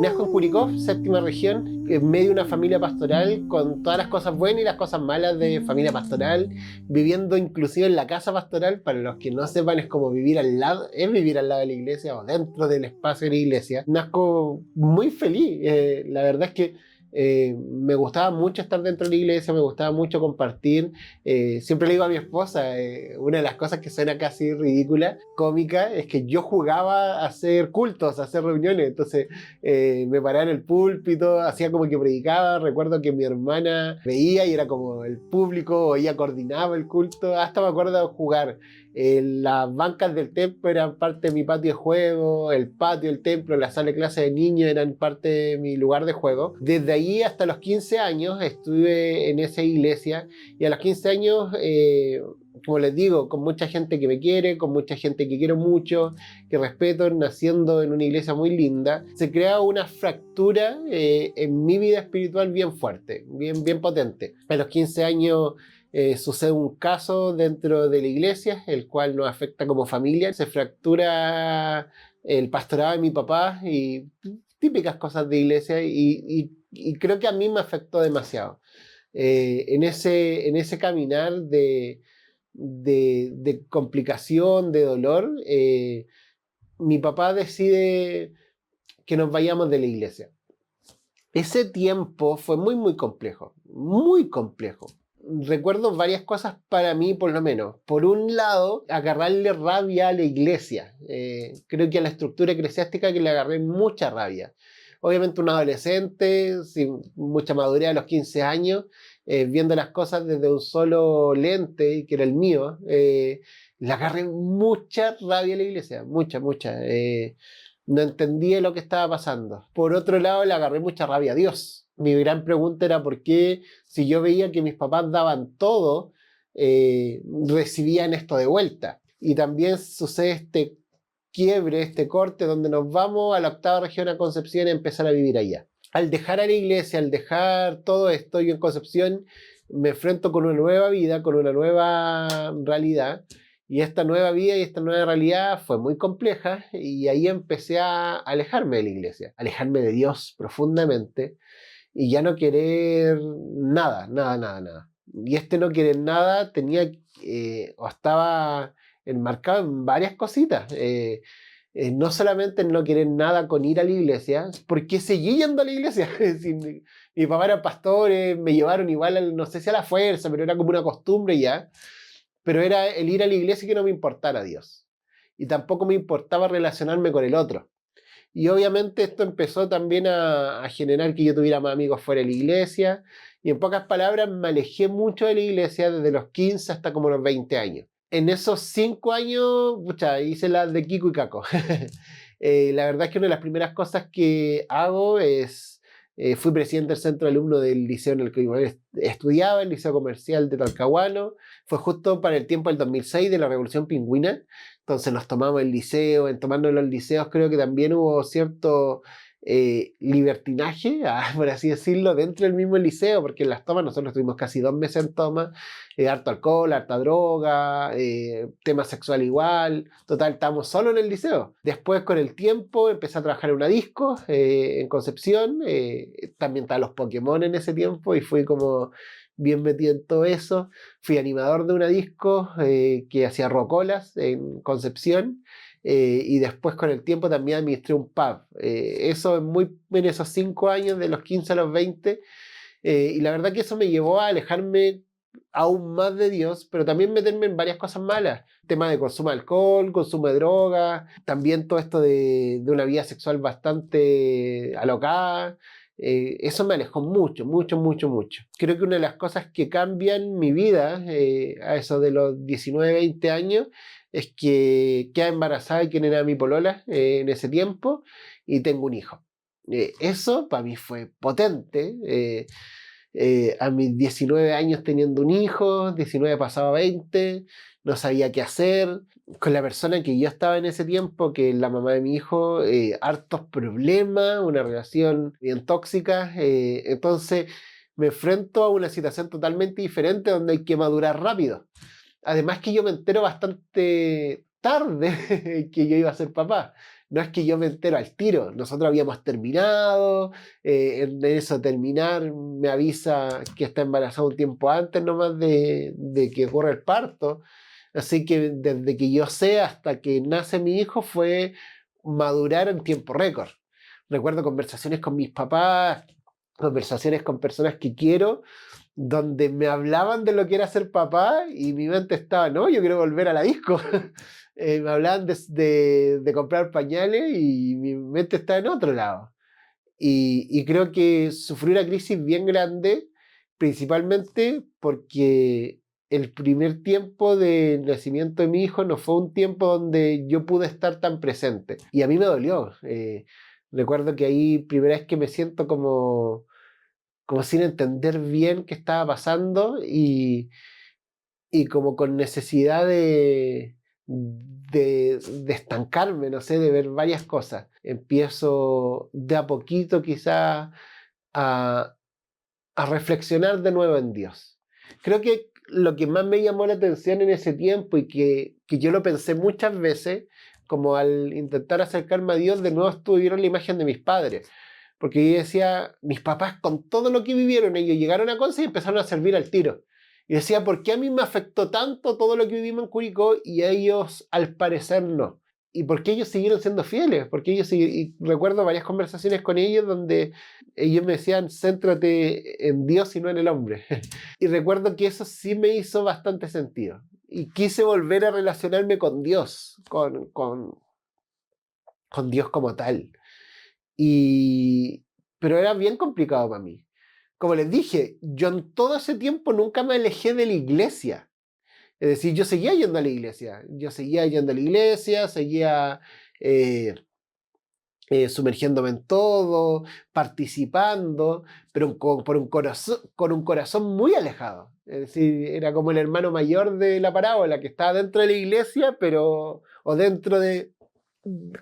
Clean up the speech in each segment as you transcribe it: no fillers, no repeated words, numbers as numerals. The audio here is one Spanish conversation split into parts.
Nazco en Curicó, séptima región, en medio de una familia pastoral con todas las cosas buenas y las cosas malas de familia pastoral, viviendo inclusive en la casa pastoral. Para los que no sepan, es como vivir al lado, es vivir al lado de la iglesia o dentro del espacio de la iglesia. Nazco muy feliz, la verdad es que me gustaba mucho estar dentro de la iglesia, me gustaba mucho compartir. Siempre le digo a mi esposa, una de las cosas que suena casi ridícula, cómica, es que yo jugaba a hacer cultos, a hacer reuniones. Entonces me paraba en el púlpito, hacía como que predicaba. Recuerdo que mi hermana veía y era como el público, o ella coordinaba el culto. Hasta me acuerdo de jugar. Las bancas del templo eran parte de mi patio de juego, el patio del templo, la sala de clase de niños eran parte de mi lugar de juego. Desde ahí hasta los 15 años estuve en esa iglesia, y a los 15 años, como les digo, con mucha gente que me quiere, con mucha gente que quiero mucho, que respeto, naciendo en una iglesia muy linda, se crea una fractura en mi vida espiritual bien fuerte, bien potente. A los 15 años sucede un caso dentro de la iglesia, el cual nos afecta como familia. Se fractura el pastorado de mi papá y típicas cosas de iglesia, y creo que a mí me afectó demasiado. En ese caminar de complicación, de dolor, mi papá decide que nos vayamos de la iglesia. Ese tiempo fue muy complejo, muy complejo. Recuerdo varias cosas para mí, por lo menos. Por un lado, agarrarle rabia a la iglesia. Creo que a la estructura eclesiástica que le agarré mucha rabia. Obviamente un adolescente, sin mucha madurez a los 15 años, viendo las cosas desde un solo lente, que era el mío, le agarré mucha rabia a la iglesia, mucha. No entendía lo que estaba pasando. Por otro lado, le agarré mucha rabia a Dios. Mi gran pregunta era por qué, si yo veía que mis papás daban todo, recibían esto de vuelta. Y también sucede este quiebre, este corte, donde nos vamos a la octava región, a Concepción, a empezar a vivir allá. Al dejar a la iglesia, al dejar todo esto, yo en Concepción me enfrento con una nueva vida, con una nueva realidad. Y esta nueva vida y esta nueva realidad fue muy compleja, y ahí empecé a alejarme de la iglesia, alejarme de Dios profundamente, y ya no querer nada. Y este no querer nada tenía, o estaba enmarcado en varias cositas. No solamente en no querer nada con ir a la iglesia, porque seguí yendo a la iglesia. Si mi papá era pastor, me llevaron igual, no sé si a la fuerza, pero era como una costumbre ya. Pero era el ir a la iglesia, y que no me importara Dios. Y tampoco me importaba relacionarme con el otro. Y obviamente esto empezó también a generar que yo tuviera más amigos fuera de la iglesia. Y en pocas palabras, me alejé mucho de la iglesia desde los 15 hasta como los 20 años. En esos 5 años, pucha, hice las de Kiko y Caco. La verdad es que una de las primeras cosas que hago es, fui presidente del centro de alumnos del liceo en el que yo estudiaba, el Liceo Comercial de Talcahuano. Fue justo para el tiempo del 2006 de la Revolución Pingüina. Entonces nos tomamos el liceo. En tomarnos los liceos creo que también hubo cierto libertinaje, por así decirlo, dentro del mismo liceo, porque en las tomas nosotros estuvimos casi 2 meses en toma, harto alcohol, harta droga, tema sexual igual. Total, estábamos solo en el liceo. Después, con el tiempo, empecé a trabajar en una disco en Concepción. También estaban los Pokémon en ese tiempo, y fui como bien metido en todo eso. Fui animador de una disco que hacía rocolas en Concepción. Y después, con el tiempo, también administré un pub. Eso en esos 5 años, de los 15 a los 20. Y la verdad que eso me llevó a alejarme aún más de Dios, pero también meterme en varias cosas malas. Tema de consumo de alcohol, consumo de droga, también todo esto de una vida sexual bastante alocada. Eso me alejó mucho. Creo que una de las cosas que cambian mi vida a eso de los 19, 20 años es que queda embarazada y quien era mi polola en ese tiempo, y tengo un hijo. Eso para mí fue potente. A mis 19 años teniendo un hijo, 19 pasaba 20, no sabía qué hacer. Con la persona que yo estaba en ese tiempo, que es la mamá de mi hijo, hartos problemas, una relación bien tóxica. Entonces me enfrento a una situación totalmente diferente, donde hay que madurar rápido. Además que yo me entero bastante tarde que yo iba a ser papá. No es que yo me entero al tiro. Nosotros habíamos terminado, en eso terminar me avisa que está embarazada un tiempo antes nomás de que ocurra el parto. Así que desde que yo sé hasta que nace mi hijo fue madurar en tiempo récord. Recuerdo conversaciones con mis papás, conversaciones con personas que quiero, donde me hablaban de lo que era ser papá y mi mente estaba, no, yo quiero volver a la disco. Me hablaban de comprar pañales y mi mente estaba en otro lado. Y creo que sufrí una crisis bien grande, principalmente porque el primer tiempo de nacimiento de mi hijo no fue un tiempo donde yo pude estar tan presente. Y a mí me dolió. Recuerdo que ahí, primera vez que me siento como sin entender bien qué estaba pasando y como con necesidad de estancarme, no sé, de ver varias cosas. Empiezo de a poquito quizás a, a reflexionar de nuevo en Dios. Creo que lo que más me llamó la atención en ese tiempo y que yo lo pensé muchas veces, como al intentar acercarme a Dios, de nuevo estuvieron la imagen de mis padres. Porque yo decía, mis papás con todo lo que vivieron, ellos llegaron a Conce y empezaron a servir al tiro. Y decía, ¿por qué a mí me afectó tanto todo lo que vivimos en Curicó y a ellos al parecer no? ¿Y por qué ellos siguieron siendo fieles? Porque y recuerdo varias conversaciones con ellos donde ellos me decían, céntrate en Dios y no en el hombre. Y recuerdo que eso sí me hizo bastante sentido. Y quise volver a relacionarme con Dios, con Dios como tal. Y, pero era bien complicado para mí. Como les dije, yo en todo ese tiempo nunca me alejé de la iglesia. Es decir, yo seguía yendo a la iglesia. Yo seguía yendo a la iglesia, seguía eh, sumergiéndome en todo, participando, pero con un corazón muy alejado. Es decir, era como el hermano mayor de la parábola, que estaba dentro de la iglesia, pero, o dentro de,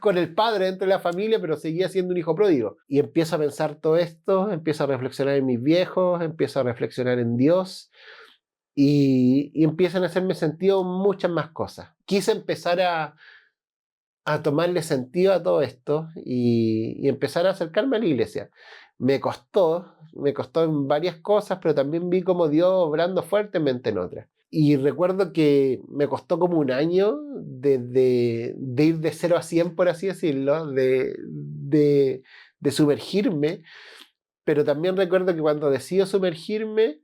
con el padre dentro de la familia, pero seguía siendo un hijo pródigo. Y empiezo a pensar todo esto, empiezo a reflexionar en mis viejos, empiezo a reflexionar en Dios y empiezan a hacerme sentido muchas más cosas. Quise empezar a tomarle sentido a todo esto y empezar a acercarme a la iglesia. Me costó en varias cosas, pero también vi como Dios obrando fuertemente en otras. Y recuerdo que me costó como un año de ir de 0 a 100 por así decirlo, de sumergirme, pero también recuerdo que cuando decido sumergirme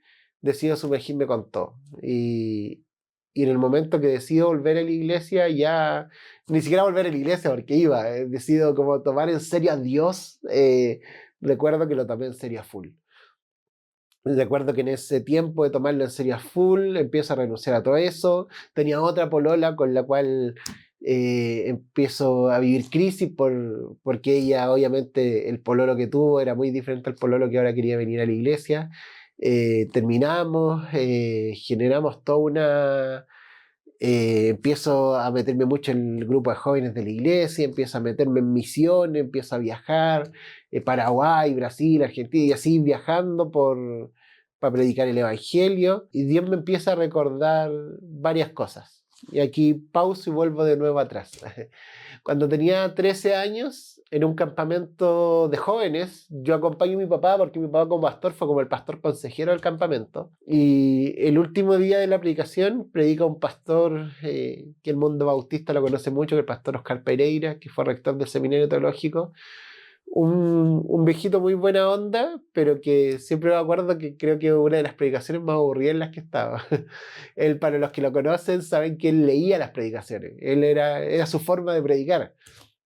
con todo. Y en el momento que decido volver a la iglesia, ya ni siquiera volver a la iglesia porque iba, decido como tomar en serio a Dios, recuerdo que lo tomé en serio a full. Recuerdo que en ese tiempo de tomarlo en serio a full, empiezo a renunciar a todo eso. Tenía otra polola con la cual empiezo a vivir crisis porque ella, obviamente, el pololo que tuvo era muy diferente al pololo que ahora quería venir a la iglesia. Terminamos, generamos toda una... empiezo a meterme mucho en el grupo de jóvenes de la iglesia, empiezo a meterme en misiones, empiezo a viajar, Paraguay, Brasil, Argentina, y así viajando para predicar el Evangelio, y Dios me empieza a recordar varias cosas. Y aquí pauso y vuelvo de nuevo atrás. Cuando tenía 13 años, en un campamento de jóvenes, yo acompaño a mi papá porque mi papá como pastor fue como el pastor consejero del campamento. Y el último día de la predicación predica un pastor que el mundo bautista lo conoce mucho, que es el pastor Oscar Pereira, que fue rector del seminario teológico. Un viejito muy buena onda, pero que siempre me acuerdo que creo que una de las predicaciones más aburridas en las que estaba. Él, para los que lo conocen, saben que él leía las predicaciones. Era su forma de predicar.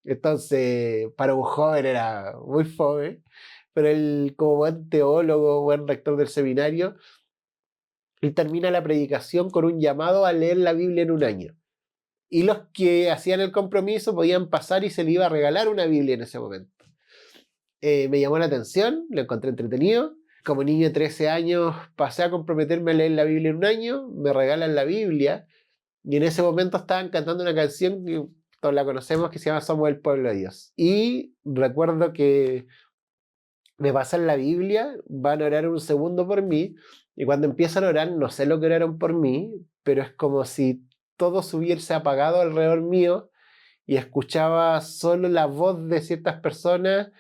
Entonces, para un joven era muy fome, pero él, como buen teólogo, buen rector del seminario, él termina la predicación con un llamado a leer la Biblia en un año. Y los que hacían el compromiso podían pasar y se le iba a regalar una Biblia en ese momento. Me llamó la atención, lo encontré entretenido. Como niño de 13 años pasé a comprometerme a leer la Biblia en un año, me regalan la Biblia y en ese momento estaban cantando una canción que todos la conocemos que se llama Somos el pueblo de Dios. Y recuerdo que me pasan la Biblia, van a orar un segundo por mí y cuando empiezan a orar, no sé lo que oraron por mí, pero es como si todo hubiese apagado alrededor mío y escuchaba solo la voz de ciertas personas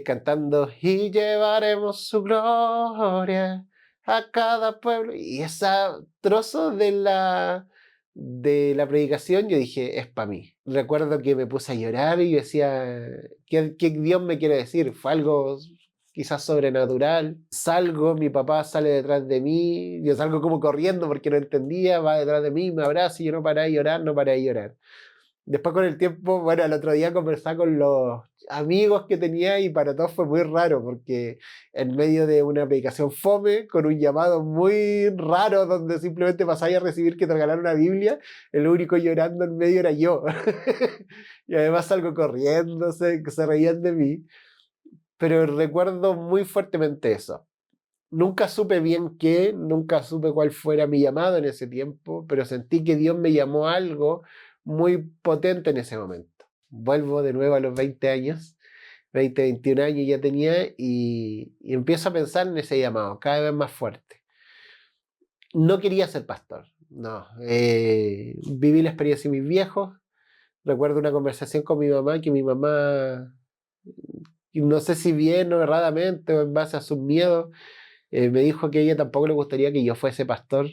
cantando y llevaremos su gloria a cada pueblo. Y ese trozo de la predicación yo dije, es para mí. Recuerdo que me puse a llorar y yo decía, ¿qué Dios me quiere decir? Fue algo quizás sobrenatural. Salgo, mi papá sale detrás de mí, yo salgo como corriendo porque no entendía, va detrás de mí, me abraza y yo no paré de llorar, no paré de llorar. Después con el tiempo, bueno, el otro día conversaba con los amigos que tenía y para todos fue muy raro porque en medio de una predicación fome, con un llamado muy raro donde simplemente pasáis a recibir que te regalaron una Biblia, el único llorando en medio era yo. Y además salgo corriendo, se reían de mí. Pero recuerdo muy fuertemente eso. Nunca supe bien qué, nunca supe cuál fuera mi llamado en ese tiempo, pero sentí que Dios me llamó a algo muy potente en ese momento. Vuelvo de nuevo a los 20 años, 20, 21 años ya tenía, y empiezo a pensar en ese llamado, cada vez más fuerte. No quería ser pastor, no. Viví la experiencia de mis viejos. Recuerdo una conversación con mi mamá, que mi mamá, no sé si bien o erradamente o en base a sus miedos, me dijo que a ella tampoco le gustaría que yo fuese pastor.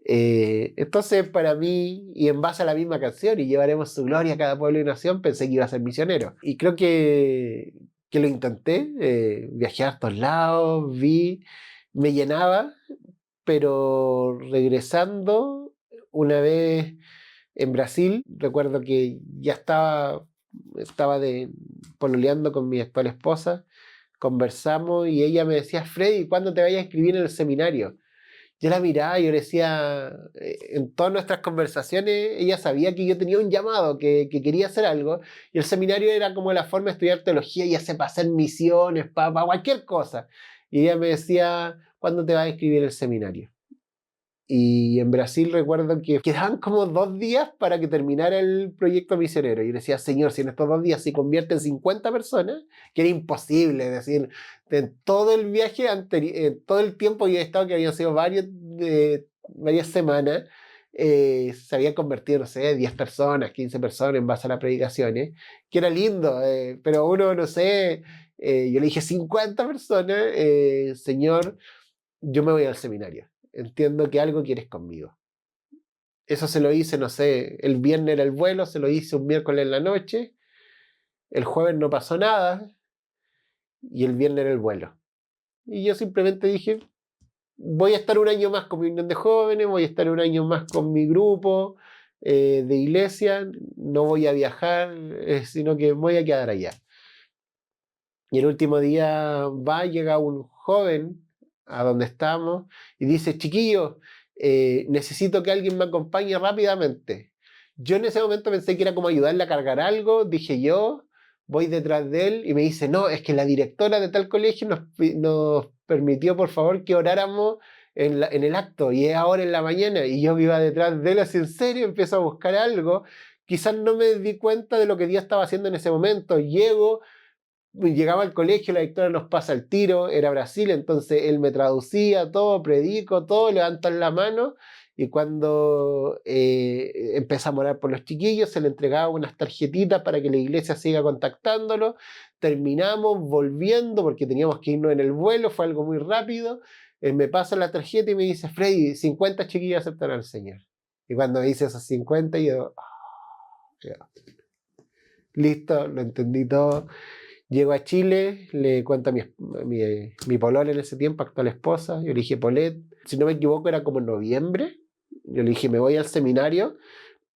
Entonces, para mí, y en base a la misma canción, y llevaremos su gloria a cada pueblo y nación, pensé que iba a ser misionero. Y creo que lo intenté, viajé a todos lados, me llenaba, pero regresando una vez en Brasil, recuerdo que ya estaba pololeando con mi actual esposa, conversamos y ella me decía, Freddy, ¿cuándo te vayas a inscribir en el seminario? Yo la miraba y yo le decía, en todas nuestras conversaciones, ella sabía que yo tenía un llamado, que quería hacer algo, y el seminario era como la forma de estudiar teología, ya sea para hacer misiones, para cualquier cosa. Y ella me decía, ¿cuándo te vas a inscribir en el seminario? Y en Brasil recuerdo que quedaban como 2 días para que terminara el proyecto misionero. Y yo decía, Señor, si en estos 2 días se convierten 50 personas, que era imposible, es decir, en todo el viaje todo el tiempo que he estado, que habían sido varias semanas, se habían convertido, no sé, 10 personas, 15 personas en base a las predicaciones, que era lindo, pero uno, no sé, yo le dije 50 personas, Señor, yo me voy al seminario. Entiendo que algo quieres conmigo. Eso se lo hice, no sé, el viernes era el vuelo, se lo hice un miércoles en la noche, el jueves no pasó nada y el viernes era el vuelo. Y yo simplemente dije, voy a estar un año más con mi unión de jóvenes, voy a estar un año más con mi grupo de iglesia, no voy a viajar, sino que voy a quedar allá. Y el último día llega un joven a donde estamos y dice, chiquillo, necesito que alguien me acompañe rápidamente. Yo en ese momento pensé que era como ayudarle a cargar algo, dije yo, voy detrás de él y me dice, no, es que la directora de tal colegio nos permitió por favor que oráramos en el acto y es ahora en la mañana, y yo iba detrás de él así en serio, empiezo a buscar algo, quizás no me di cuenta de lo que Dios estaba haciendo en ese momento, llegaba al colegio, la directora nos pasa el tiro, era Brasil, entonces él me traducía todo, predico todo, levantan la mano, y cuando empezamos a orar por los chiquillos, se le entregaba unas tarjetitas para que la iglesia siga contactándolo, terminamos volviendo porque teníamos que irnos en el vuelo, fue algo muy rápido, me pasa la tarjeta y me dice, Freddy, 50 chiquillos aceptan al Señor. Y cuando me dice esos 50, yo, ya, listo, lo entendí todo. Llego a Chile, le cuento a mi polola en ese tiempo, actual esposa, yo le dije, Polet, si no me equivoco era como en noviembre, yo le dije, me voy al seminario,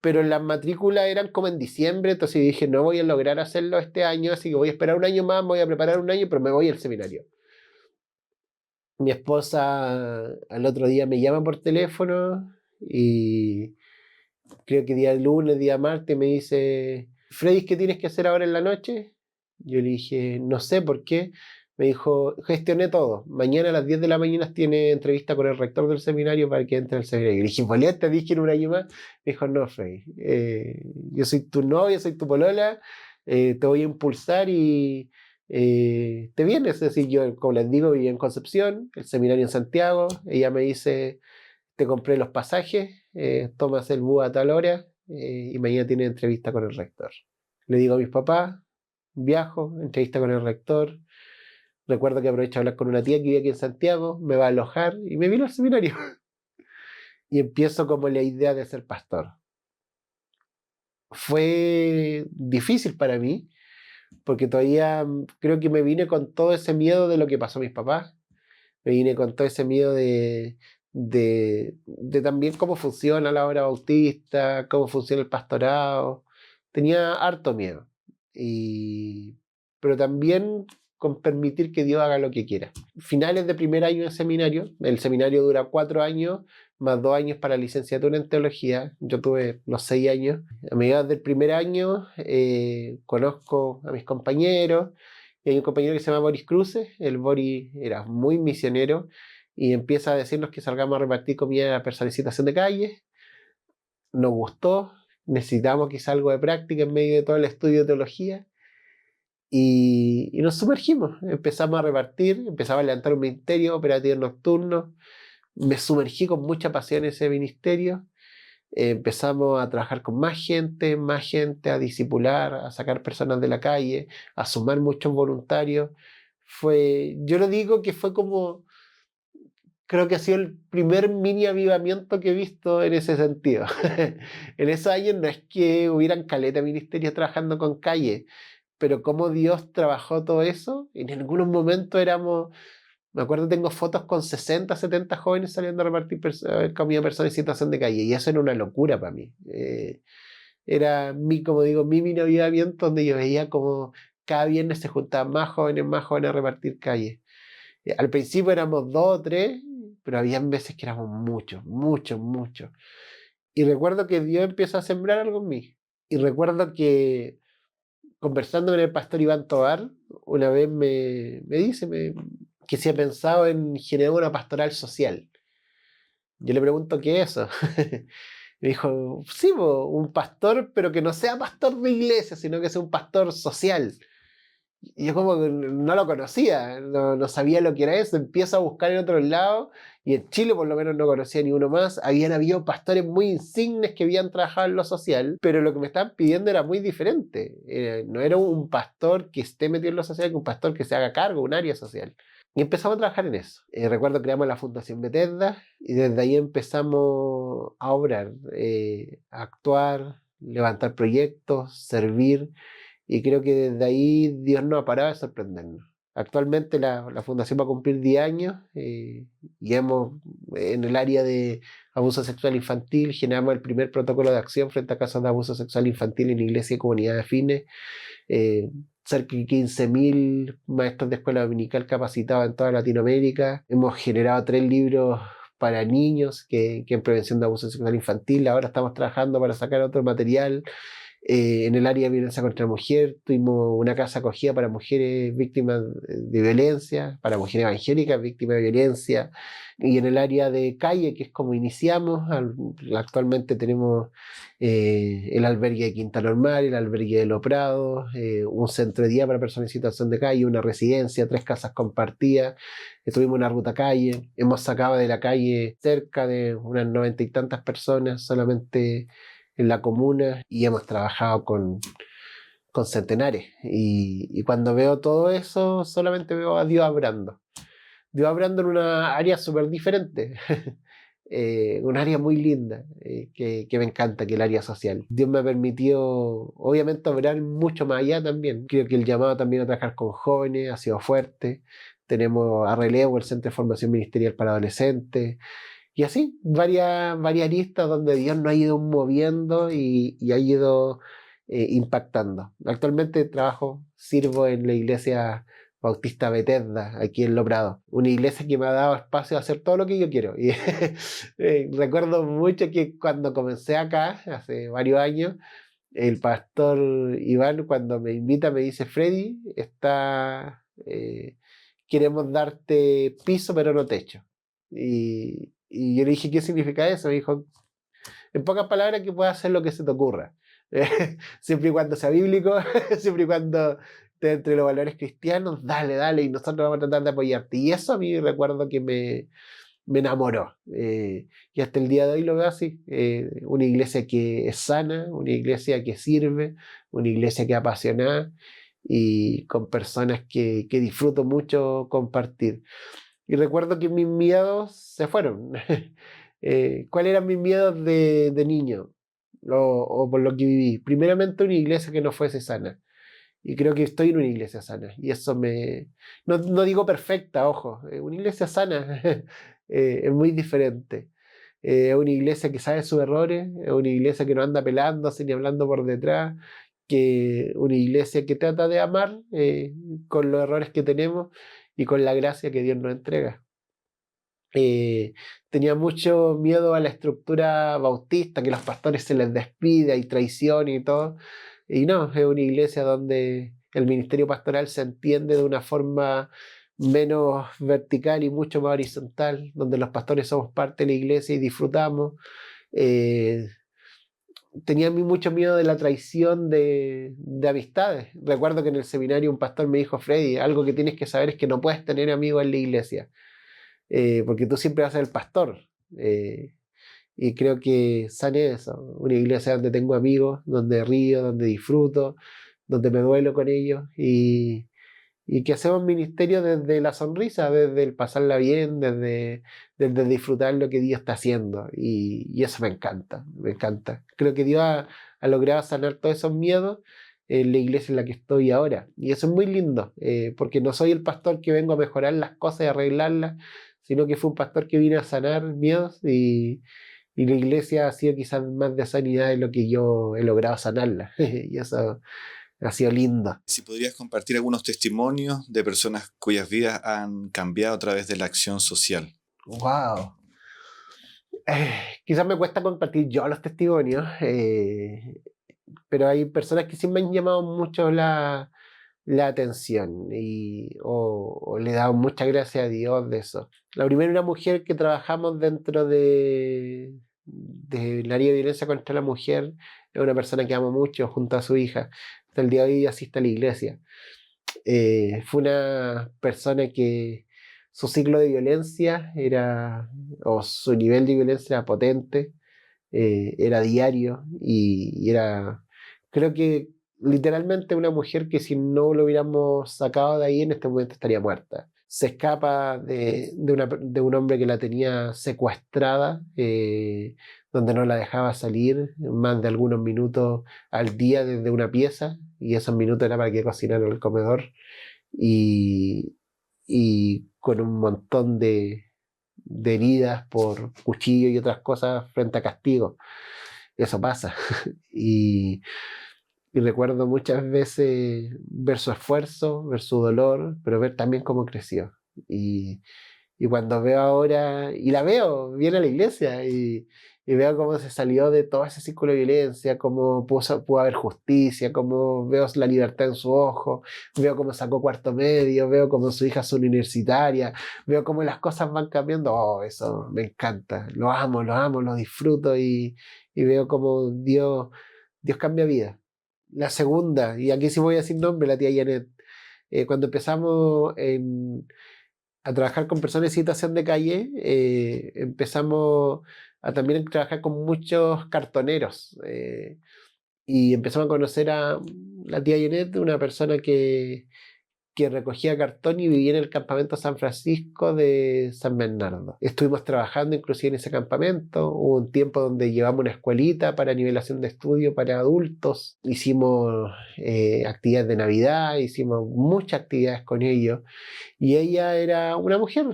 pero las matrículas eran como en diciembre, entonces dije, no voy a lograr hacerlo este año, así que voy a esperar un año más, voy a preparar un año, pero me voy al seminario. Mi esposa al otro día me llama por teléfono y creo que día lunes, día martes, me dice, Freddy, ¿qué tienes que hacer ahora en la noche? Yo le dije, no sé por qué. Me dijo, gestioné todo. Mañana a las 10 de la mañana tiene entrevista con el rector del seminario para que entre al seminario. Y le dije, ¿vale? Te dije en un año más. Me dijo, no, Freddy, yo soy tu novia, soy tu polola, te voy a impulsar y te vienes. Es decir, yo, como les digo, viví en Concepción, el seminario en Santiago. Ella me dice, te compré los pasajes, tomas el bus a tal hora y mañana tienes entrevista con el rector. Le digo a mis papás, viajo, entrevista con el rector. Recuerdo que aprovecho a hablar con una tía que vive aquí en Santiago, me va a alojar y me vino al seminario. Y empiezo como la idea de ser pastor. Fue difícil para mí, porque todavía creo que me vine con todo ese miedo de lo que pasó a mis papás. Me vine con todo ese miedo de también cómo funciona la obra bautista, cómo funciona el pastorado. Tenía harto miedo. Pero también con permitir que Dios haga lo que quiera. Finales de primer año de seminario, el seminario dura 4 años, más 2 años para licenciatura en teología. Yo tuve los 6 años. A mediados del primer año conozco a mis compañeros. Y hay un compañero que se llama Boris Cruces. El Boris era muy misionero y empieza a decirnos que salgamos a repartir comida a personas en situación de calle. Nos gustó, necesitamos quizá algo de práctica en medio de todo el estudio de teología. Y nos sumergimos, empezamos a repartir, empezamos a levantar un ministerio, operativos nocturnos. Me sumergí con mucha pasión en ese ministerio. Empezamos a trabajar con más gente, a discipular, a sacar personas de la calle, a sumar muchos voluntarios. Yo lo digo que fue como, creo que ha sido el primer mini avivamiento que he visto en ese sentido. En esos años no es que hubieran caleta de ministerios trabajando con calle, pero cómo Dios trabajó todo eso, en algunos momentos éramos, me acuerdo, tengo fotos con 60, 70 jóvenes saliendo a repartir comida a personas en situación de calle, y eso era una locura para mí. Era como digo, mi mini avivamiento, donde yo veía como cada viernes se juntaban más jóvenes a repartir calle. Al principio éramos 2 o 3, pero había veces que éramos muchos, muchos, muchos. Y recuerdo que Dios empezó a sembrar algo en mí. Y recuerdo que conversando con el pastor Iván Tovar, una vez me dice que si ha pensado en generar una pastoral social. Yo le pregunto qué es eso. Me dijo, sí, un pastor, pero que no sea pastor de iglesia, sino que sea un pastor social. Y yo como que no lo conocía, no sabía lo que era eso. Empiezo a buscar en otros lados y en Chile por lo menos no conocía ni uno más. Habían habido pastores muy insignes que habían trabajado en lo social, pero lo que me estaban pidiendo era muy diferente. No era un pastor que esté metido en lo social, que un pastor que se haga cargo de un área social. Y empezamos a trabajar en eso. Recuerdo creamos la Fundación Bethesda y desde ahí empezamos a obrar, a actuar, levantar proyectos, servir. Y creo que desde ahí Dios no ha parado de sorprendernos. Actualmente la fundación va a cumplir 10 años y hemos, en el área de abuso sexual infantil, generamos el primer protocolo de acción frente a casos de abuso sexual infantil en iglesias y comunidades afines. Cerca de 15.000 maestros de escuela dominical capacitados en toda Latinoamérica. Hemos generado 3 libros para niños que en prevención de abuso sexual infantil. Ahora estamos trabajando para sacar otro material. En el área de violencia contra la mujer tuvimos una casa acogida para mujeres víctimas de violencia, para mujeres evangélicas víctimas de violencia, y en el área de calle, que es como iniciamos, actualmente tenemos el albergue de Quinta Normal, el albergue de Los Prados, un centro de día para personas en situación de calle, una residencia, 3 casas compartidas. Tuvimos una ruta calle, hemos sacado de la calle cerca de unas 90 y tantas personas solamente en la comuna, y hemos trabajado con centenares. Y cuando veo todo eso, solamente veo a Dios obrando. Dios obrando en una área súper diferente. Un área muy linda, que me encanta, que es el área social. Dios me ha permitido, obviamente, obrar mucho más allá también. Creo que el llamado también a trabajar con jóvenes ha sido fuerte. Tenemos a Relevo, el Centro de Formación Ministerial para Adolescentes. Y así, varias aristas donde Dios nos ha ido moviendo y ha ido impactando. Actualmente sirvo en la iglesia Bautista Bethesda, aquí en Loprado. Una iglesia que me ha dado espacio a hacer todo lo que yo quiero. Y recuerdo mucho que cuando comencé acá, hace varios años, el pastor Iván, cuando me invita, me dice, Freddy, queremos darte piso pero no techo. Y yo le dije, ¿qué significa eso? Me dijo, en pocas palabras, que puedas hacer lo que se te ocurra. Siempre y cuando sea bíblico, siempre y cuando esté entre los valores cristianos, dale, y nosotros vamos a tratar de apoyarte. Y eso a mí recuerdo que me me enamoró. Y hasta el día de hoy lo veo así. Una iglesia que es sana, una iglesia que sirve, una iglesia que es apasionada y con personas que disfruto mucho compartir. Y recuerdo que mis miedos se fueron. ¿Cuáles eran mis miedos de niño? O por lo que viví. Primeramente, una iglesia que no fuese sana. Y creo que estoy en una iglesia sana. Y eso me... No digo perfecta, ojo. Una iglesia sana es muy diferente. Es una iglesia que sabe sus errores. Es una iglesia que no anda pelándose ni hablando por detrás. Que una iglesia que trata de amar con los errores que tenemos y con la gracia que Dios nos entrega. Eh, Tenía mucho miedo a la estructura bautista, que los pastores se les despida y traición y todo. Y no, es una iglesia donde el ministerio pastoral se entiende de una forma menos vertical y mucho más horizontal, donde los pastores somos parte de la iglesia y disfrutamos. Eh, Tenía a mí mucho miedo de la traición de amistades. Recuerdo que en el seminario un pastor me dijo: Freddy, algo que tienes que saber es que no puedes tener amigos en la iglesia, porque tú siempre vas a ser el pastor. Eh, y creo que sane eso, una iglesia donde tengo amigos, donde río, donde disfruto, donde me duelo con ellos y que hacemos ministerio desde la sonrisa, desde el pasarla bien, desde disfrutar lo que Dios está haciendo. Y eso me encanta, me encanta. Creo que Dios ha logrado sanar todos esos miedos en la iglesia en la que estoy ahora. Y eso es muy lindo, porque no soy el pastor que vengo a mejorar las cosas y arreglarlas, sino que fue un pastor que vino a sanar miedos y la iglesia ha sido quizás más de sanidad de lo que yo he logrado sanarla. Y eso ha sido lindo. Si podrías compartir algunos testimonios de personas cuyas vidas han cambiado a través de la acción social. Wow. Quizás me cuesta compartir yo los testimonios, pero hay personas que sí me han llamado mucho la atención o le he dado muchas gracias a Dios de eso. La primera, una mujer que trabajamos dentro del área de violencia contra la mujer, es una persona que amo mucho junto a su hija. Hasta el día de hoy asiste a la iglesia. Fue una persona que su ciclo de violencia era, o su nivel de violencia era potente, era diario y era, creo que literalmente una mujer que si no lo hubiéramos sacado de ahí en este momento estaría muerta. Se escapa de un hombre que la tenía secuestrada, donde no la dejaba salir más de algunos minutos al día desde una pieza, y esos minutos era para que cocinara en el comedor, y, y con un montón de heridas por cuchillo y otras cosas frente a castigo. Eso pasa. Y, y recuerdo muchas veces ver su esfuerzo, ver su dolor, pero ver también cómo creció. Y, y cuando veo ahora, y la veo, viene a la iglesia y veo cómo se salió de todo ese círculo de violencia, cómo pudo haber justicia, cómo veo la libertad en su ojo, veo cómo sacó cuarto medio, veo cómo su hija es universitaria, veo cómo las cosas van cambiando. Oh, eso me encanta, lo amo, lo disfruto y veo cómo Dios cambia vida. La segunda, y aquí sí voy a decir nombre, la tía Janet. Cuando empezamos a trabajar con personas en situación de calle, empezamos a también trabajar con muchos cartoneros, y empezamos a conocer a la tía Janet, una persona que recogía cartón y vivía en el campamento San Francisco de San Bernardo. Estuvimos trabajando inclusive en ese campamento. Hubo un tiempo donde llevamos una escuelita para nivelación de estudio para adultos. Hicimos actividades de Navidad, hicimos muchas actividades con ellos. Y ella era una mujer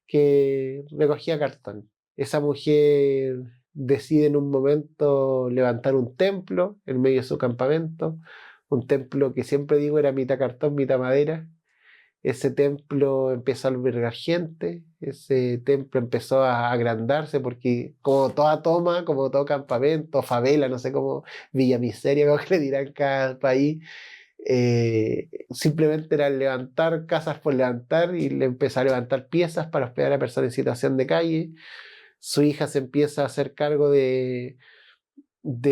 que recogía cartón. Esa mujer decide en un momento levantar un templo en medio de su campamento, un templo que siempre digo era mitad cartón, mitad madera. Ese templo empezó a albergar gente, ese templo empezó a agrandarse porque como toda toma, como todo campamento, favela, no sé cómo, Villa Miseria, como que le dirán cada país, simplemente era levantar casas por levantar y le empezó a levantar piezas para hospedar a personas en situación de calle. Su hija se empieza a hacer cargo de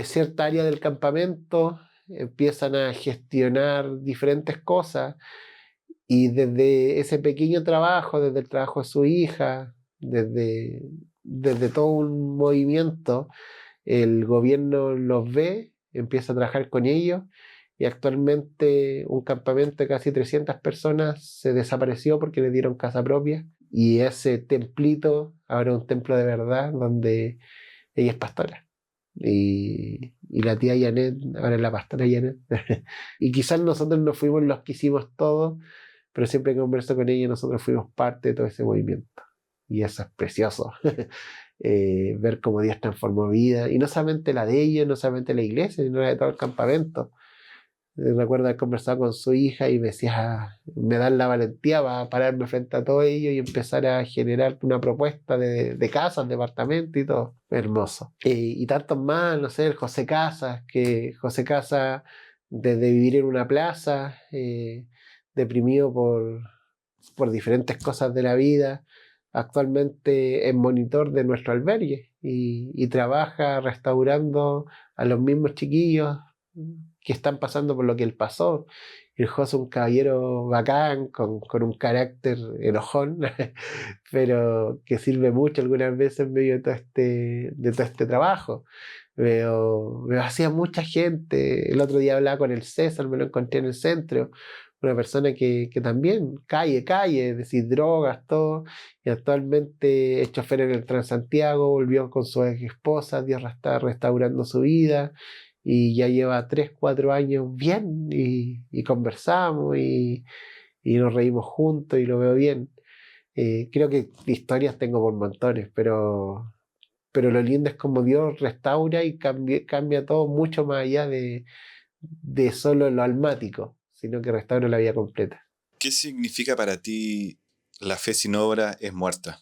cierta área del campamento, empiezan a gestionar diferentes cosas y desde ese pequeño trabajo, desde el trabajo de su hija, Desde todo un movimiento, el gobierno los ve, empieza a trabajar con ellos y actualmente un campamento de casi 300 personas se desapareció porque le dieron casa propia y ese templito ahora es un templo de verdad donde ella es pastora. Y la tía Janet, ahora es la pastora Janet. Y quizás nosotros no fuimos los que hicimos todo, pero siempre que converso con ella nosotros fuimos parte de todo ese movimiento. Y eso es precioso. Ver cómo Dios transformó vida, y no solamente la de ellos, no solamente la iglesia, sino la de todo el campamento. Recuerdo haber conversado con su hija y me decía, me dan la valentía para pararme frente a todo ello y empezar a generar una propuesta de casas, departamento y todo. Hermoso. Y tantos más, no sé, el José Casas, que José Casas, desde vivir en una plaza, deprimido por diferentes cosas de la vida, actualmente es monitor de nuestro albergue y trabaja restaurando a los mismos chiquillos que están pasando por lo que él pasó. El José es un caballero bacán, con un carácter enojón, pero que sirve mucho algunas veces en medio de todo este trabajo. Veo hacía mucha gente. El otro día hablaba con el César, me lo encontré en el centro. Una persona que también calle, es decir, drogas, todo. Y actualmente es chofer en el Transantiago, volvió con su ex esposa, Dios está restaurando su vida y ya lleva 3, 4 años bien y conversamos y nos reímos juntos y lo veo bien. Creo que historias tengo por montones, pero lo lindo es como Dios restaura y cambia todo mucho más allá de solo lo almático, sino que restaura la vida completa. ¿Qué significa para ti la fe sin obra es muerta?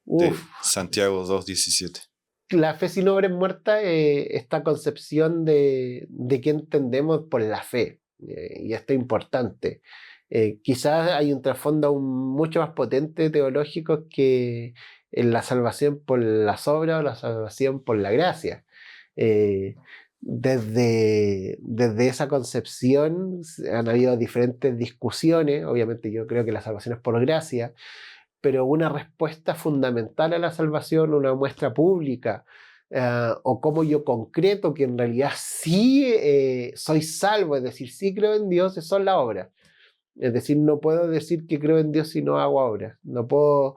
De Uf, Santiago 2:17. la fe sin obra es muerta, esta concepción de qué entendemos por la fe, y esto es importante. Quizás hay un trasfondo aún mucho más potente teológico que en la salvación por las obras o la salvación por la gracia. Eh, desde esa concepción han habido diferentes discusiones, obviamente yo creo que la salvación es por gracia, pero una respuesta fundamental a la salvación, una muestra pública, o cómo yo concreto que en realidad sí soy salvo, es decir, sí creo en Dios, son las obras. Es decir, no puedo decir que creo en Dios si no hago obras. No puedo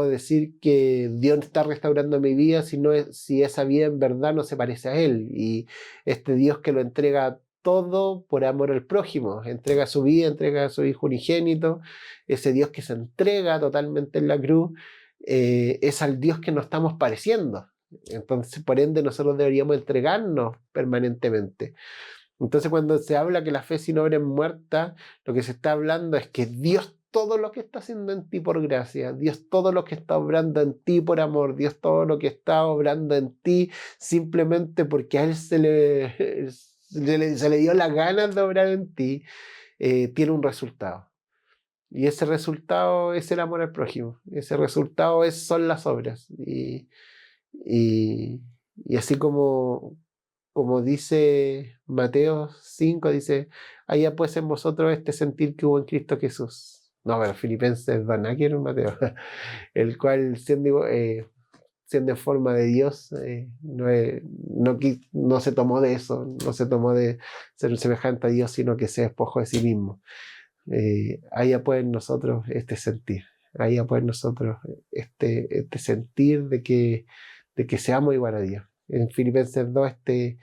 decir que Dios está restaurando mi vida si esa vida en verdad no se parece a Él. Y este Dios que lo entrega todo por amor al prójimo, entrega su vida, entrega a su Hijo unigénito, ese Dios que se entrega totalmente en la cruz, es al Dios que nos estamos pareciendo. Entonces, por ende, nosotros deberíamos entregarnos permanentemente. Entonces, cuando se habla que la fe sin obra es muerta, lo que se está hablando es que Dios todo lo que está haciendo en ti por gracia, Dios todo lo que está obrando en ti por amor, Dios todo lo que está obrando en ti simplemente porque a Él se le dio las ganas de obrar en ti, tiene un resultado. Y ese resultado es el amor al prójimo. Ese resultado son las obras. Y, y así como dice Mateo 5, dice, haya pues en vosotros este sentir que hubo en Cristo Jesús. No, pero Filipenses 2, nada que ver en Mateo. El cual siendo en forma de Dios, no se tomó de eso, no se tomó de ser semejante a Dios, sino que se despojó de sí mismo. Haya pues en nosotros este sentir, haya pues en nosotros este sentir de que seamos igual a Dios. En Filipenses 2, este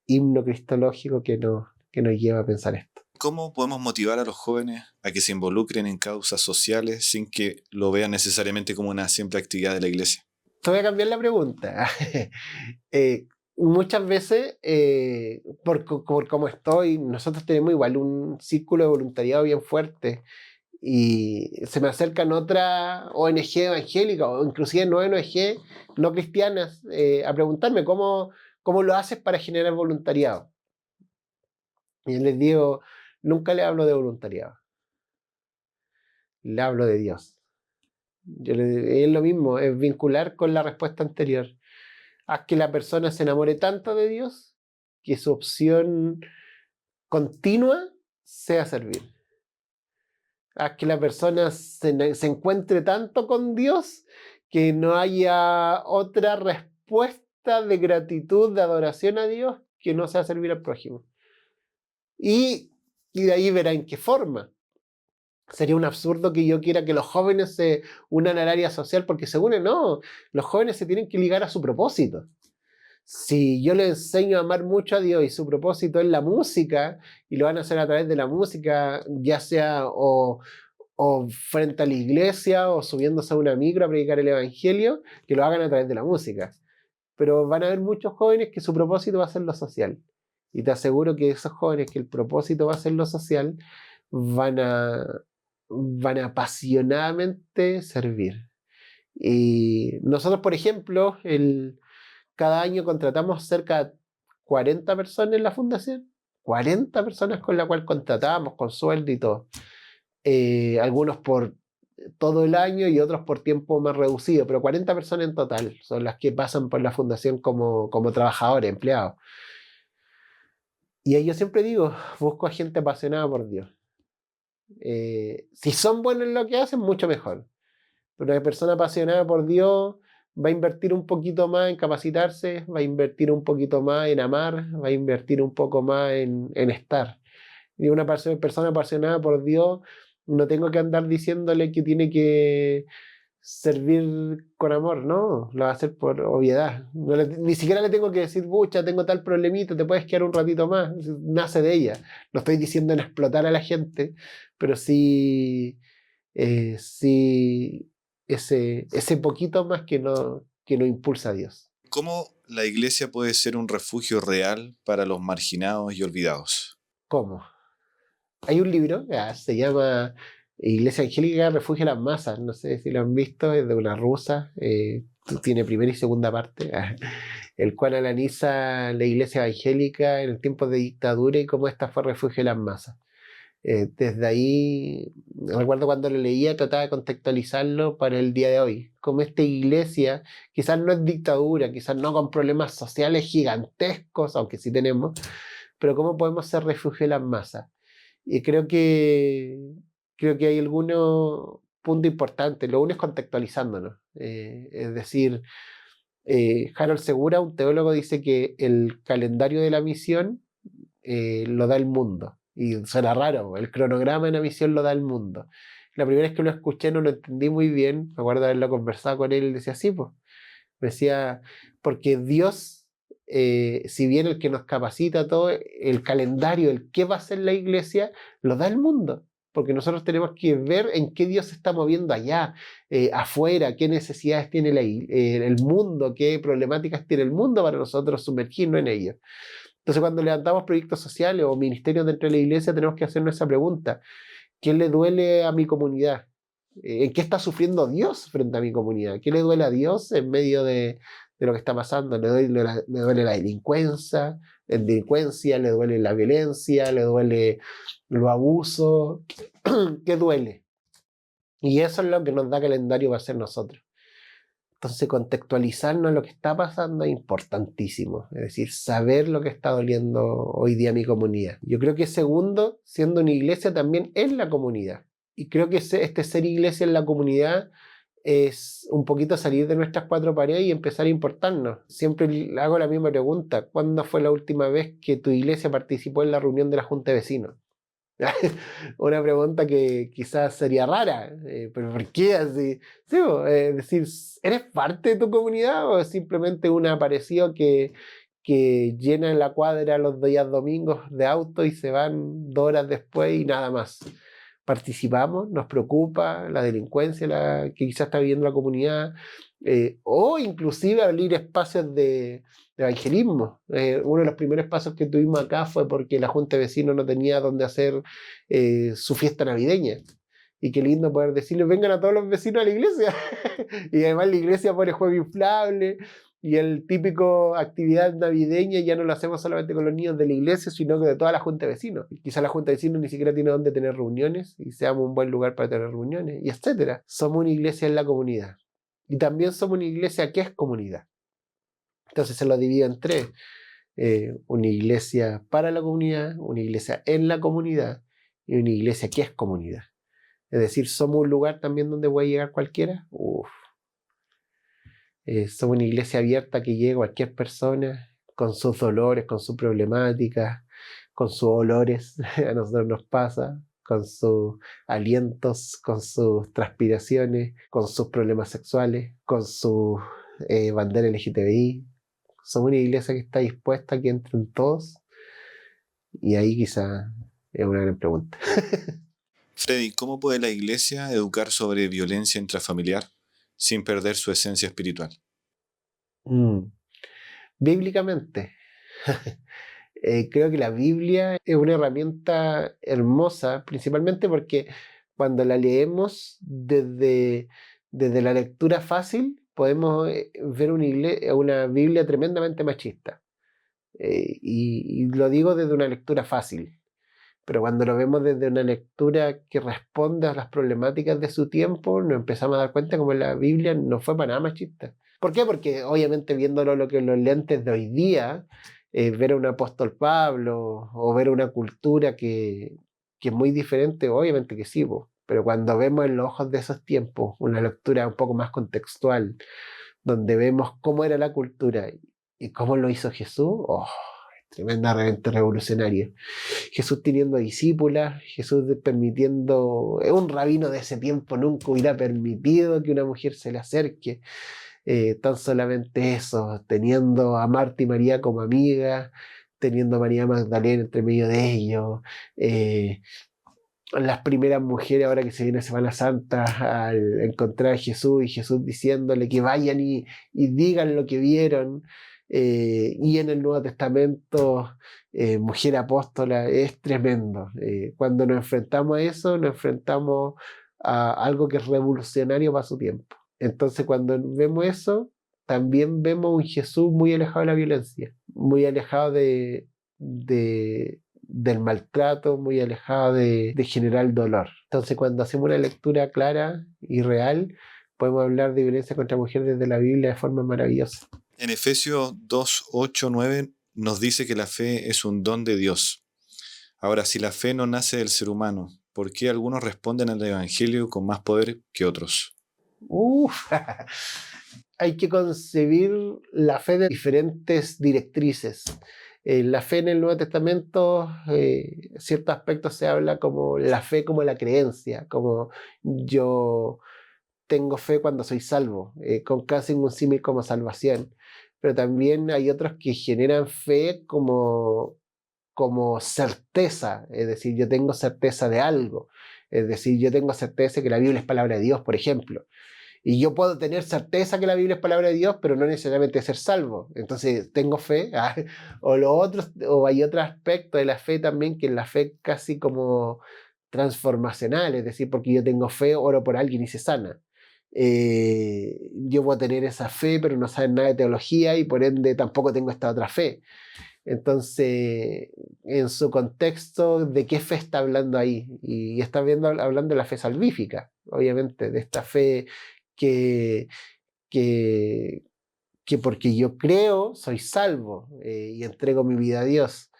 himno cristológico que nos lleva a pensar esto. ¿Cómo podemos motivar a los jóvenes a que se involucren en causas sociales sin que lo vean necesariamente como una simple actividad de la iglesia? Te voy a cambiar la pregunta. Muchas veces, por cómo estoy, nosotros tenemos igual un círculo de voluntariado bien fuerte y se me acercan otras ONG evangélicas o inclusive no ONG, no cristianas, a preguntarme cómo lo haces para generar voluntariado. Y yo les digo, nunca le hablo de voluntariado, le hablo de Dios. Es lo mismo, es vincular con la respuesta anterior. Haz que la persona se enamore tanto de Dios que su opción continua sea servir. Haz que la persona se encuentre tanto con Dios que no haya otra respuesta de gratitud, de adoración a Dios que no sea servir al prójimo. Y de ahí verá en qué forma. Sería un absurdo que yo quiera que los jóvenes se unan al área social porque se unen, no. Los jóvenes se tienen que ligar a su propósito. Si yo les enseño a amar mucho a Dios y su propósito es la música, y lo van a hacer a través de la música, ya sea o frente a la iglesia o subiéndose a una micro a predicar el evangelio, que lo hagan a través de la música. Pero van a haber muchos jóvenes que su propósito va a ser lo social. Y te aseguro que esos jóvenes que el propósito va a ser lo social, van a, van a apasionadamente servir. Y nosotros, por ejemplo, cada año contratamos cerca de 40 personas en la fundación. 40 personas con la cual contratamos, con sueldo y todo. Algunos por todo el año y otros por tiempo más reducido, pero 40 personas en total son las que pasan por la fundación como trabajadores, empleados. Y ahí yo siempre digo, busco a gente apasionada por Dios. Si son buenos en lo que hacen, mucho mejor. Pero una persona apasionada por Dios va a invertir un poquito más en capacitarse, va a invertir un poquito más en amar, va a invertir un poco más en estar. Y una persona apasionada por Dios, no tengo que andar diciéndole que tiene que servir con amor, no, lo va a hacer por obviedad. Ni siquiera le tengo que decir, bucha, tengo tal problemita, te puedes quedar un ratito más. Nace de ella. No estoy diciendo en explotar a la gente, pero sí, sí ese poquito más que no impulsa a Dios. ¿Cómo la iglesia puede ser un refugio real para los marginados y olvidados? ¿Cómo? Hay un libro, se llama Iglesia Angélica, Refugio a las Masas, no sé si lo han visto, es de una rusa, tiene primera y segunda parte, el cual analiza la Iglesia Evangélica en el tiempo de dictadura y cómo esta fue refugio de las masas. Desde ahí, recuerdo cuando lo leía, trataba de contextualizarlo para el día de hoy. Como esta iglesia, quizás no es dictadura, quizás no con problemas sociales gigantescos, aunque sí tenemos, pero cómo podemos ser refugio de las masas. Y creo que hay algunos puntos importantes. Lo uno es contextualizándonos. Es decir, Harold Segura, un teólogo, dice que el calendario de la misión lo da el mundo. Y suena raro, el cronograma de la misión lo da el mundo. La primera vez que lo escuché no lo entendí muy bien. Me acuerdo de haberlo conversado con él y decía, sí, pues. Me decía, porque Dios, si bien el que nos capacita todo, el calendario, el qué va a hacer la iglesia, lo da el mundo. Porque nosotros tenemos que ver en qué Dios se está moviendo allá, afuera, qué necesidades tiene el mundo, qué problemáticas tiene el mundo para nosotros sumergirnos en ello. Entonces, cuando levantamos proyectos sociales o ministerios dentro de la iglesia, tenemos que hacernos esa pregunta: ¿qué le duele a mi comunidad? ¿En qué está sufriendo Dios frente a mi comunidad? ¿Qué le duele a Dios en medio de lo que está pasando? ¿Le duele la delincuencia? ¿Le duele la violencia? ¿Le duele los abusos? ¿Qué duele? Y eso es lo que nos da calendario para hacer nosotros. Entonces, contextualizarnos lo que está pasando es importantísimo. Es decir, saber lo que está doliendo hoy día mi comunidad. Yo creo que segundo, siendo una iglesia, también es la comunidad. Y creo que este ser iglesia en la comunidad es un poquito salir de nuestras cuatro paredes y empezar a importarnos. Siempre hago la misma pregunta: ¿cuándo fue la última vez que tu iglesia participó en la reunión de la Junta de Vecinos? Una pregunta que quizás sería rara, pero ¿por qué así? Sí, es decir, ¿eres parte de tu comunidad o es simplemente un aparecido que llena la cuadra los días domingos de auto y se van 2 horas después y nada más? Participamos, nos preocupa la delincuencia que quizás está viviendo la comunidad, o inclusive abrir espacios de evangelismo. Uno de los primeros pasos que tuvimos acá fue porque la Junta de Vecinos no tenía dónde hacer su fiesta navideña. Y qué lindo poder decirles, vengan a todos los vecinos a la iglesia. Y además la iglesia pone juego inflable, y el típico actividad navideña ya no lo hacemos solamente con los niños de la iglesia, sino que de toda la Junta de Vecinos. Y quizás la Junta de Vecinos ni siquiera tiene dónde tener reuniones, y seamos un buen lugar para tener reuniones, y etcétera. Somos una iglesia en la comunidad. Y también somos una iglesia que es comunidad. Entonces se lo divido en tres. Una iglesia para la comunidad, una iglesia en la comunidad y una iglesia que es comunidad. Es decir, somos un lugar también donde puede llegar cualquiera. Uf. Somos una iglesia abierta que llegue cualquier persona con sus dolores, con sus problemáticas, con sus olores, a nosotros nos pasa, con sus alientos, con sus transpiraciones, con sus problemas sexuales, con su bandera LGTBI. Somos una iglesia que está dispuesta a que entren todos, y ahí quizá es una gran pregunta. Freddy, ¿cómo puede la iglesia educar sobre violencia intrafamiliar sin perder su esencia espiritual? Bíblicamente, creo que la Biblia es una herramienta hermosa, principalmente porque cuando la leemos desde la lectura fácil, podemos ver una Biblia tremendamente machista. Y lo digo desde una lectura fácil. Pero cuando lo vemos desde una lectura que responde a las problemáticas de su tiempo, nos empezamos a dar cuenta como la Biblia no fue para nada machista. ¿Por qué? Porque obviamente viéndolo lo que los lentes de hoy día, ver a un apóstol Pablo o ver una cultura que es muy diferente, obviamente que sí, pero cuando vemos en los ojos de esos tiempos una lectura un poco más contextual, donde vemos cómo era la cultura y cómo lo hizo Jesús, tremendamente revolucionario. Jesús teniendo discípulas, Jesús permitiendo, un rabino de ese tiempo nunca hubiera permitido que una mujer se le acerque, tan solamente eso, teniendo a Marta y María como amigas, teniendo a María Magdalena entre medio de ellos, las primeras mujeres ahora que se viene Semana Santa al encontrar a Jesús y Jesús diciéndole que vayan y digan lo que vieron. Y en el Nuevo Testamento, mujer apóstola, es tremendo. Cuando nos enfrentamos a eso, nos enfrentamos a algo que es revolucionario para su tiempo. Entonces cuando vemos eso, también vemos un Jesús muy alejado de la violencia, muy alejado del maltrato, muy alejado de generar dolor. Entonces cuando hacemos una lectura clara y real, podemos hablar de violencia contra mujer desde la Biblia de forma maravillosa. En Efesios 2, 8, 9 nos dice que la fe es un don de Dios. Ahora, si la fe no nace del ser humano, ¿por qué algunos responden al Evangelio con más poder que otros? Hay que concebir la fe de diferentes directrices. La fe en el Nuevo Testamento, ciertos aspectos se habla como la fe como la creencia, como yo tengo fe cuando soy salvo, con casi un símil como salvación. Pero también hay otros que generan fe como certeza, es decir, yo tengo certeza de algo, es decir, yo tengo certeza que la Biblia es palabra de Dios, por ejemplo. Y yo puedo tener certeza que la Biblia es palabra de Dios, pero no necesariamente ser salvo. Entonces, tengo fe. O hay otro aspecto de la fe también, que es la fe casi como transformacional, es decir, porque yo tengo fe, oro por alguien y se sana. Yo puedo tener esa fe, pero no saber nada de teología y por ende tampoco tengo esta otra fe. Entonces, en su contexto, ¿de qué fe está hablando ahí? Y está hablando de la fe salvífica, obviamente, de esta fe que, que, que porque yo creo, soy salvo, y entrego mi vida a Dios.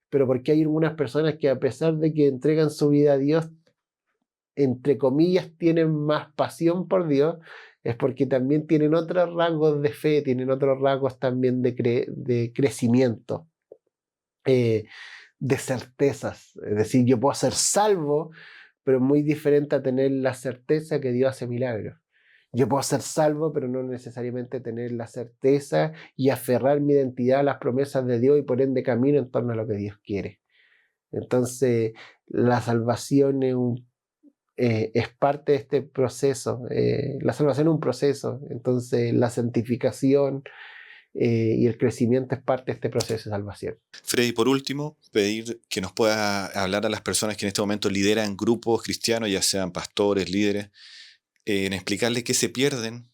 Pero porque hay algunas personas que a pesar de que entregan su vida a Dios, entre comillas, tienen más pasión por Dios, es porque también tienen otros rasgos de fe, tienen otros rasgos también de crecimiento, de certezas. Es decir, yo puedo ser salvo, pero es muy diferente a tener la certeza que Dios hace milagros. Yo puedo ser salvo, pero no necesariamente tener la certeza y aferrar mi identidad a las promesas de Dios y por ende camino en torno a lo que Dios quiere. Entonces, la salvación es parte de este proceso. La salvación es un proceso. Entonces, la santificación y el crecimiento es parte de este proceso de salvación. Freddy, por último, pedir que nos pueda hablar a las personas que en este momento lideran grupos cristianos, ya sean pastores, líderes, en explicarles qué se pierden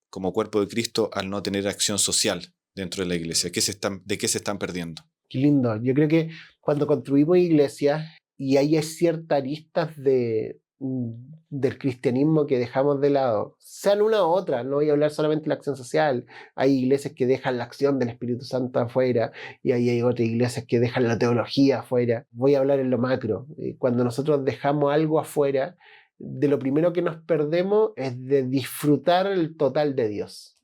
como cuerpo de Cristo al no tener acción social dentro de la iglesia. ¿De qué se están perdiendo? Qué lindo. Yo creo que cuando construimos iglesias y hay ciertas aristas del cristianismo que dejamos de lado, sean una u otra, no voy a hablar solamente de la acción social, hay iglesias que dejan la acción del Espíritu Santo afuera y ahí hay otras iglesias que dejan la teología afuera. Voy a hablar en lo macro. Cuando nosotros dejamos algo afuera, de lo primero que nos perdemos es de disfrutar el total de Dios,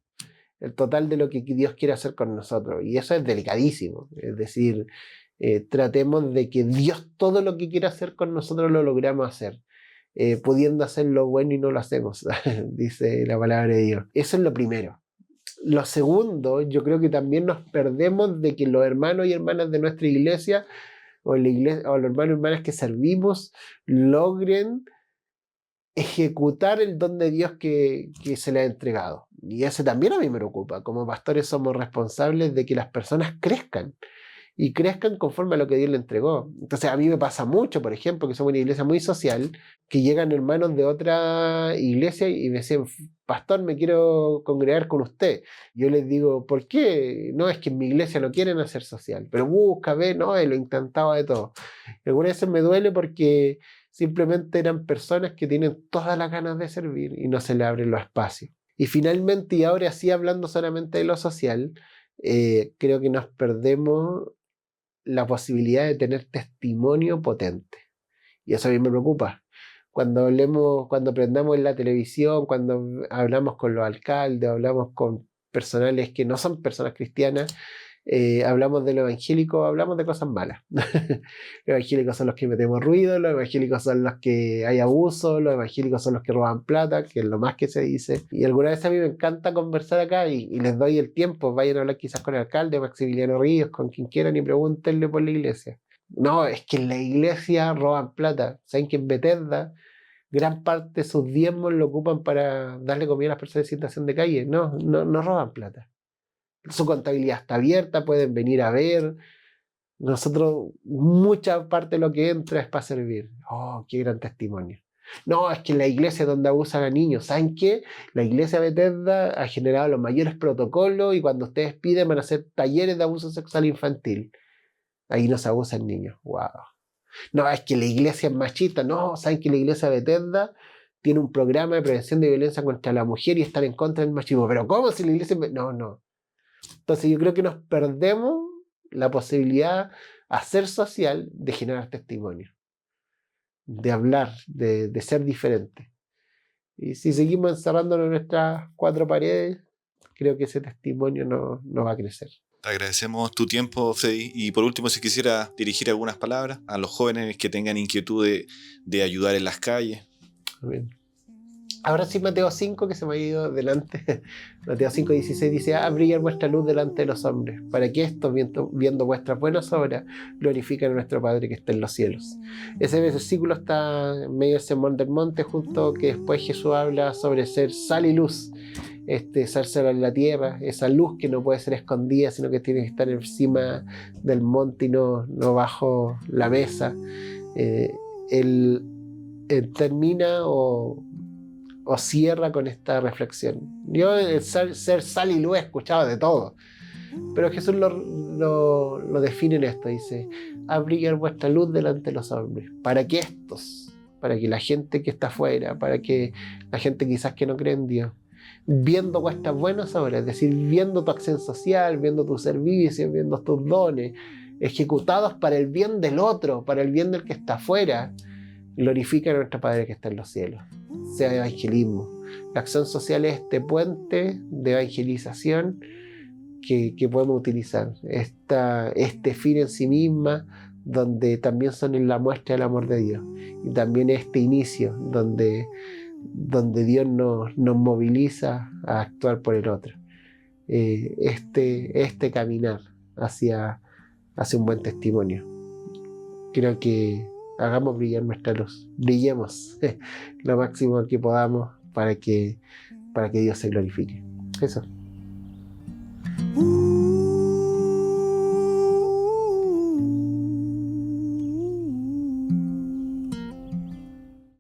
el total de lo que Dios quiere hacer con nosotros. Y eso es delicadísimo. Es decir, tratemos de que Dios todo lo que quiere hacer con nosotros lo logramos hacer. Pudiendo hacer lo bueno y no lo hacemos, dice la palabra de Dios. Eso es lo primero. Lo segundo, yo creo que también nos perdemos de que los hermanos y hermanas de nuestra iglesia o los hermanos y hermanas que servimos logren ejecutar el don de Dios que se le ha entregado. Y ese también a mí me preocupa. Como pastores somos responsables de que las personas crezcan y crezcan conforme a lo que Dios le entregó. Entonces a mí me pasa mucho, por ejemplo, que somos una iglesia muy social, que llegan hermanos de otra iglesia y me dicen, pastor, me quiero congregar con usted. Yo les digo, ¿por qué? No, es que en mi iglesia no quieren hacer social, pero busca, ve, no, y lo intentaba de todo. Y algunas veces me duele porque simplemente eran personas que tienen todas las ganas de servir y no se le abren los espacios. Y finalmente, y ahora sí hablando solamente de lo social, creo que nos perdemos la posibilidad de tener testimonio potente. Y eso a mí me preocupa. Cuando aprendamos en la televisión, cuando hablamos con los alcaldes, hablamos con personales que no son personas cristianas, hablamos de lo evangélico, hablamos de cosas malas. Los evangélicos son los que metemos ruido, los evangélicos son los que hay abuso, los evangélicos son los que roban plata, que es lo más que se dice. Y alguna vez a mí me encanta conversar acá y les doy el tiempo, vayan a hablar quizás con el alcalde, Maximiliano Ríos, con quien quieran y pregúntenle por la iglesia. No, es que en la iglesia roban plata. ¿Saben que en Bethesda gran parte de sus diezmos lo ocupan para darle comida a las personas en situación de calle? No roban plata. Su contabilidad está abierta, pueden venir a ver. Nosotros, mucha parte de lo que entra es para servir. Oh, qué gran testimonio. No, es que la iglesia es donde abusan a niños. ¿Saben qué? La iglesia Bethesda ha generado los mayores protocolos y cuando ustedes piden van a hacer talleres de abuso sexual infantil. Ahí no se abusan niños. Wow. No, es que la iglesia es machista. No, ¿saben que la iglesia Bethesda tiene un programa de prevención de violencia contra la mujer y están en contra del machismo? ¿Pero cómo si la iglesia...? No. Entonces yo creo que nos perdemos la posibilidad a ser social de generar testimonio, de hablar, de ser diferente. Y si seguimos encerrándonos en nuestras cuatro paredes, creo que ese testimonio no va a crecer. Te agradecemos tu tiempo, Freddy. Y por último, si quisiera dirigir algunas palabras a los jóvenes que tengan inquietud de ayudar en las calles. Amén. Ahora sí, Mateo 5, que se me ha ido delante. Mateo 5:16 dice: haz brillar vuestra luz delante de los hombres, para que estos, viendo vuestras buenas obras, glorifiquen a nuestro Padre que está en los cielos. Ese versículo está en medio del Sermón del Monte, justo que después Jesús habla sobre ser sal y luz. Ser sal en la tierra, esa luz que no puede ser escondida, sino que tiene que estar encima del monte y no bajo la mesa. Él termina o cierra con esta reflexión. Yo ser sal y luz he escuchado de todo, pero Jesús lo define en esto. Dice: haz brillar vuestra luz delante de los hombres, para que la gente que está afuera, para que la gente quizás que no cree en Dios, viendo vuestras buenas obras, es decir, viendo tu acción social, viendo tu servicio, viendo tus dones, ejecutados para el bien del otro, para el bien del que está afuera, glorifica a nuestro Padre que está en los cielos. Sea evangelismo. La acción social es este puente de evangelización que podemos utilizar. Este fin en sí misma, donde también son la muestra del amor de Dios. Y también este inicio, donde Dios nos moviliza a actuar por el otro. Este caminar hacia un buen testimonio. Creo que hagamos brillar nuestra luz, brillemos lo máximo que podamos para que Dios se glorifique. Eso.